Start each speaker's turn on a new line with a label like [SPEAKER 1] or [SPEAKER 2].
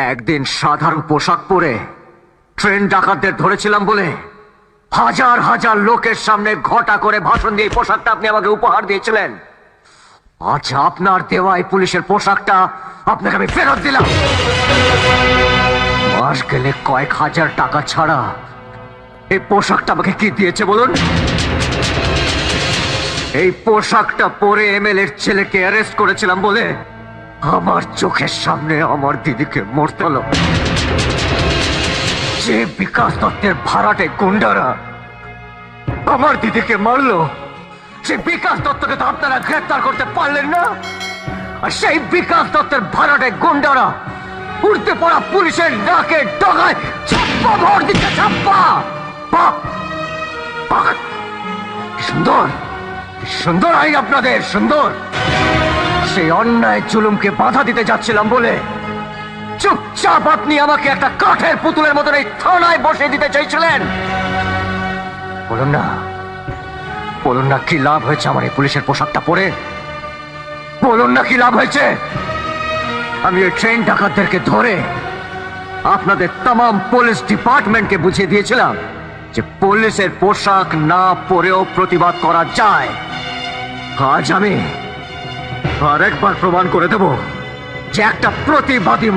[SPEAKER 1] একদিন সাধারণ পোশাক পরে ট্রেন ডাকাতদের ধরেছিলাম বলে হাজার হাজার লোকের সামনে ঘটা করে ভাষণ দিয়ে এই পোশাকটা আপনি আমাকে উপহার দিয়েছিলেন। আজ আপনার দেওয়া এই পুলিশের পোশাকটা আপনাকে আমি ফেরত দিলাম। মাস গেলে কয়েক হাজার টাকা ছাড়া এই পোশাকটা আমাকে কি দিয়েছে বলুন? এই পোশাকটা পরে এমএলএর ছেলেকে অ্যারেস্ট করেছিলাম বলে আমার চোখের সামনে আমার দিদিকে মরতে হলো। যে বিকাশ দত্তের ভাড়াটে গুন্ডারা আমার দিদিকে মারলো, সেই বিকাশ দত্তকে তো আপনারা গ্রেফতার করতে পারলেন না। আর সেই বিকাশ দত্তের ভাড়াটে গুন্ডারা উঠতে পড়া পুলিশের নাকে ডগায় ছাপ্পা ভর দিচ্ছে, ছাপ্পা। বাহ বাহ, কি সুন্দর, কি সুন্দর আইন আপনাদের, সুন্দর। সেই অন্যায় জুলুমকে বাধা দিতে যাচ্ছিলাম বলে চুপচাপ আপনি আমাকে একটা কাঠের পুতুলের মতন এই থানায় বসে দিতে চাইছিলেন। বলুন না, বলুন না কি লাভ হয়েছে আমার এই পুলিশের পোশাকটা পরে? বলুন না কি লাভ হয়েছে? আমি ওই ট্রেন ডাকাতদেরকে ধরে আপনাদের তামাম পুলিশ ডিপার্টমেন্টকে বুঝিয়ে দিয়েছিলাম যে পুলিশের পোশাক না পরেও প্রতিবাদ করা যায়। আজ আমি আরেকবার প্রমাণ করে দেব যে একটা প্রতিবাদী